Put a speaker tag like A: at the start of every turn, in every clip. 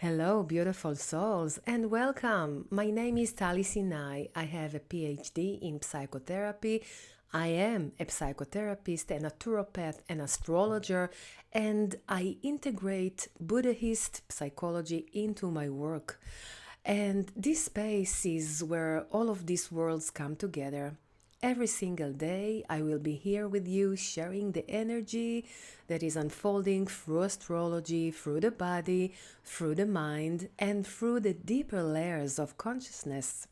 A: Hello, beautiful souls, and welcome. My name is Tali Sinai. I have a PhD in psychotherapy. I am a psychotherapist, a naturopath, an astrologer, and I integrate Buddhist psychology into my work. And this space is where all of these worlds come together. Every single day, I will be here with you sharing the energy that is unfolding through astrology, through the body, through the mind, and through the deeper layers of consciousness.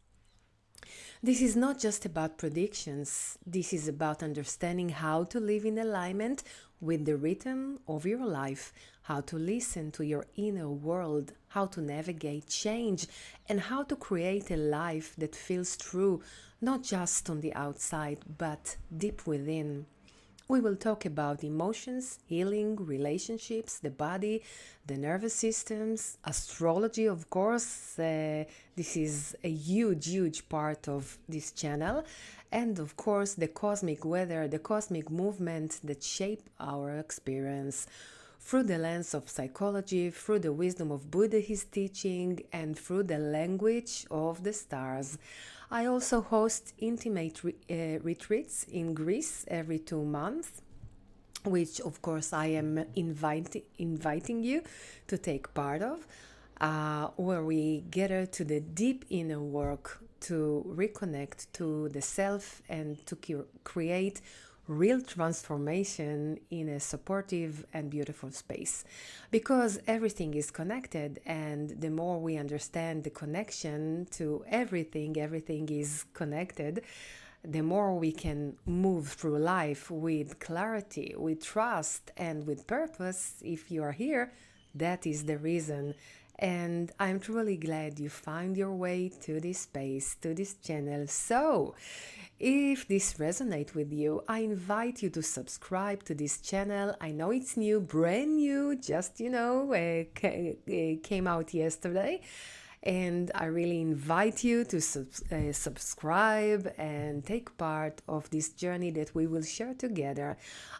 A: This is not just about predictions, this is about understanding how to live in alignment with the rhythm of your life, how to listen to your inner world, how to navigate change, and how to create a life that feels true, not just on the outside, but deep within. We will talk about emotions, healing, relationships, the body, the nervous systems, astrology, of course. This is a huge part of this channel. And of course, the cosmic weather, the cosmic movement that shape our experience through the lens of psychology, through the wisdom of Buddhist teaching, and through the language of the stars. I also host intimate retreats in Greece every 2 months, which of course I am inviting you to take part of, where we gather to the deep inner work to reconnect to the self and to create real transformation in a supportive and beautiful space, because everything is connected, and the more we understand the connection to everything is connected, the more we can move through life with clarity, with trust, and with purpose. If you are here, that is the reason. And I'm truly glad you found your way to this space, to this channel. So, if this resonates with you, I invite you to subscribe to this channel. I know it's new, brand new, just, came out yesterday. And I really invite you to subscribe and take part of this journey that we will share together.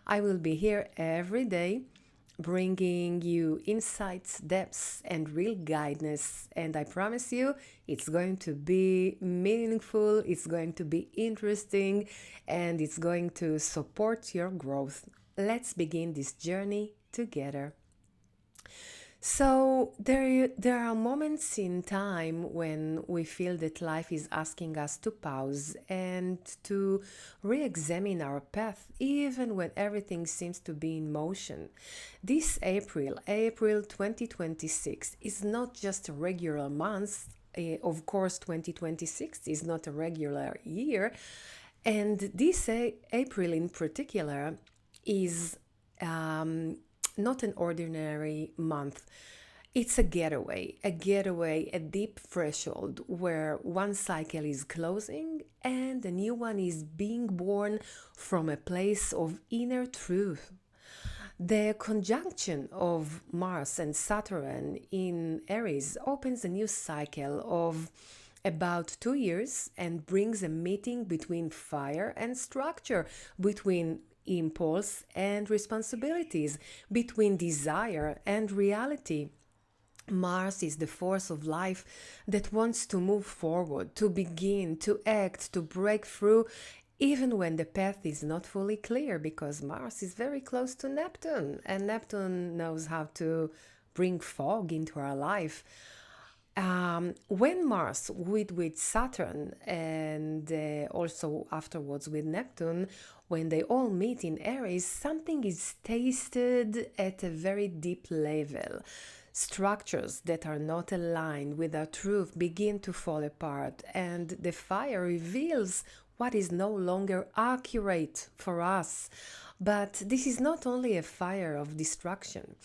A: I will be here every day bringing you insights, depths, and real guidance. And I promise you, it's going to be meaningful, it's going to be interesting, and it's going to support your growth. Let's begin this journey together. So there are moments in time when we feel that life is asking us to pause and to re-examine our path, even when everything seems to be in motion. This April 2026, is not just a regular month. Of course, 2026 is not a regular year, and this April in particular is not an ordinary month. It's a getaway, a deep threshold where one cycle is closing and a new one is being born from a place of inner truth. The conjunction of Mars and Saturn in Aries opens a new cycle of about 2 years and brings a meeting between fire and structure, between impulse and responsibilities, between desire and reality. Mars is the force of life that wants to move forward, to begin, to act, to break through, even when the path is not fully clear, because Mars is very close to Neptune, and Neptune knows how to bring fog into our life. When Mars with Saturn and also afterwards with Neptune, when they all meet in Aries, something is tasted at a very deep level. Structures that are not aligned with our truth begin to fall apart, and the fire reveals what is no longer accurate for us. But this is not only a fire of destruction,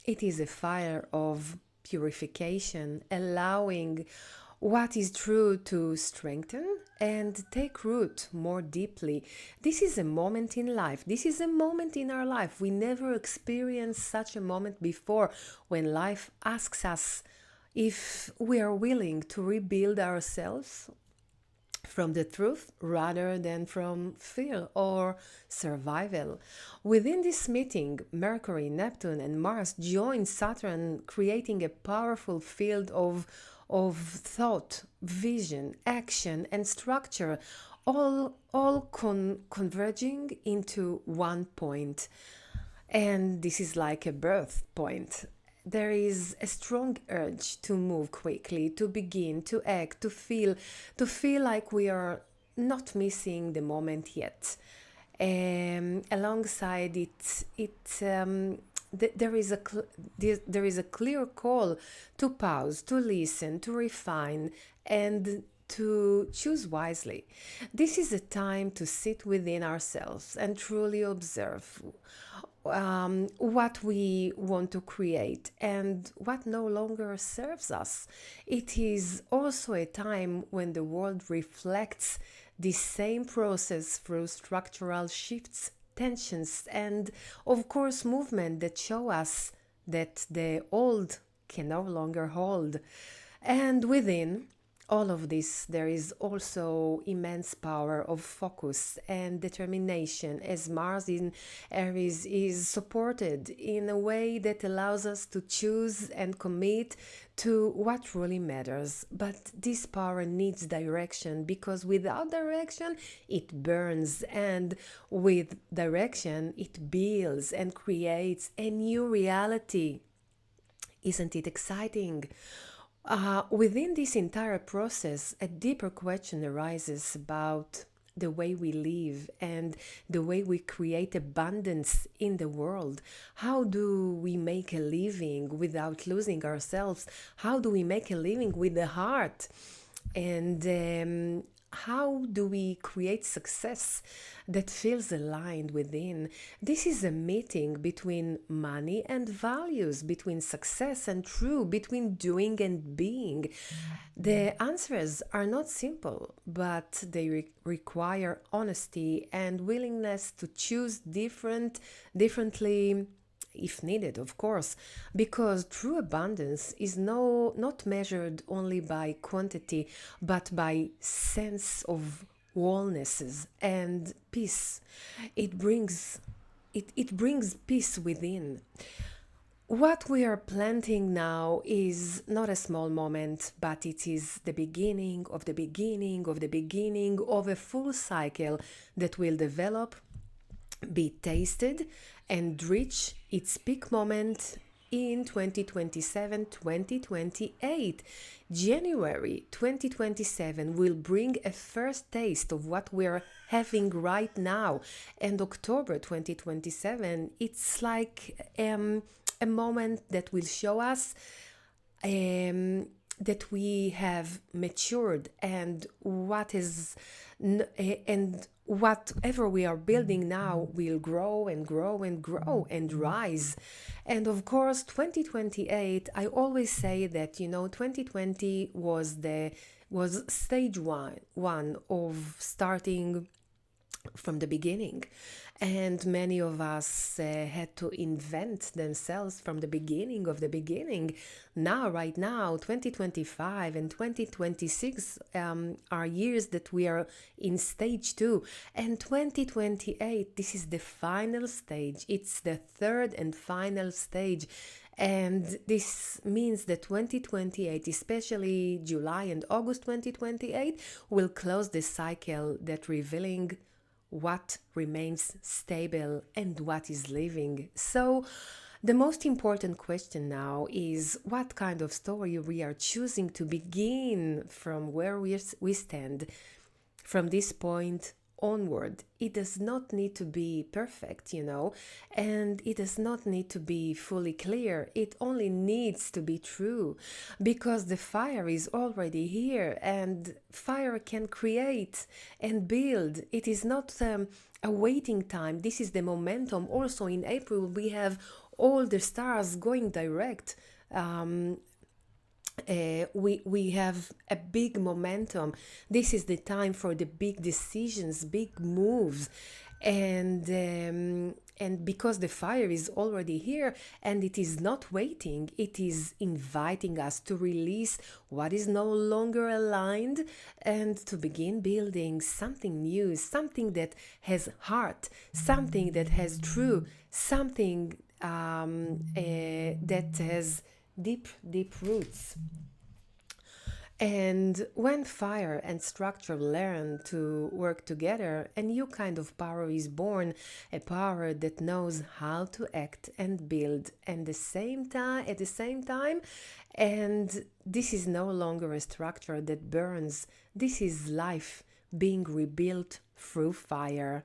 A: it is a fire of purification, allowing what is true to strengthen and take root more deeply. This is a moment in life. This is a moment in our life. We never experienced such a moment before, when life asks us if we are willing to rebuild ourselves from the truth rather than from fear or survival. Within this meeting, Mercury, Neptune, and Mars join Saturn, creating a powerful field of thought, vision, action, and structure, all converging into one point. And this is like a birth point. There is a strong urge to move quickly, to begin, to act, to feel like we are not missing the moment yet. Alongside there is there is a clear call to pause, to listen, to refine, and to choose wisely. This is a time to sit within ourselves and truly observe what we want to create and what no longer serves us. It is also a time when the world reflects the same process through structural shifts, tensions, and of course, movement that show us that the old can no longer hold. And within all of this, there is also immense power of focus and determination, as Mars in Aries is supported in a way that allows us to choose and commit to what truly matters. But this power needs direction, because without direction, it burns, and with direction, it builds and creates a new reality. Isn't it exciting? Within this entire process, a deeper question arises about the way we live and the way we create abundance in the world. How do we make a living without losing ourselves? How do we make a living with the heart? And how do we create success that feels aligned within? This is a meeting between money and values, between success and true, between doing and being. The answers are not simple, but they require honesty and willingness to choose differently if needed, of course, because true abundance is not measured only by quantity, but by sense of wholenesses and peace. It brings peace within. What we are planting now is not a small moment, but it is the beginning of the beginning of the beginning of a full cycle that will develop, be tasted, and reach its peak moment in 2027-2028. January 2027 will bring a first taste of what we're having right now, and October 2027, it's like a moment that will show us that we have matured, and and whatever we are building now will grow and grow and grow and rise. And of course, 2028, I always say that 2020 was stage one of starting from the beginning, and many of us had to invent themselves from the beginning of the beginning. Right now 2025 and 2026 are years that we are in stage 2, and 2028, this is the final stage. It's the third and final stage. And this means that 2028, especially July and August 2028, will close the cycle that revealing what remains stable and what is living. So the most important question now is what kind of story we are choosing to begin from where we stand from this point onward. It does not need to be perfect, and it does not need to be fully clear. It only needs to be true, because the fire is already here, and fire can create and build. It is not a waiting time. This is the momentum. Also in April, we have all the stars going direct. We have a big momentum. This is the time for the big decisions, big moves, and And because the fire is already here and it is not waiting, it is inviting us to release what is no longer aligned and to begin building something new, something that has heart, something that has true, something that has deep, deep roots. And when fire and structure learn to work together, a new kind of power is born, a power that knows how to act and build at the same time. And this is no longer a structure that burns. This is life being rebuilt through fire.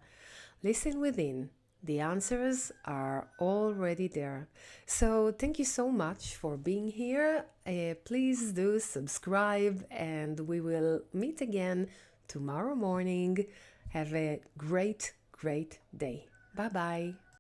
A: Listen within. The answers are already there. So, thank you so much for being here. Please do subscribe, and we will meet again tomorrow morning. Have a great, great day. Bye bye.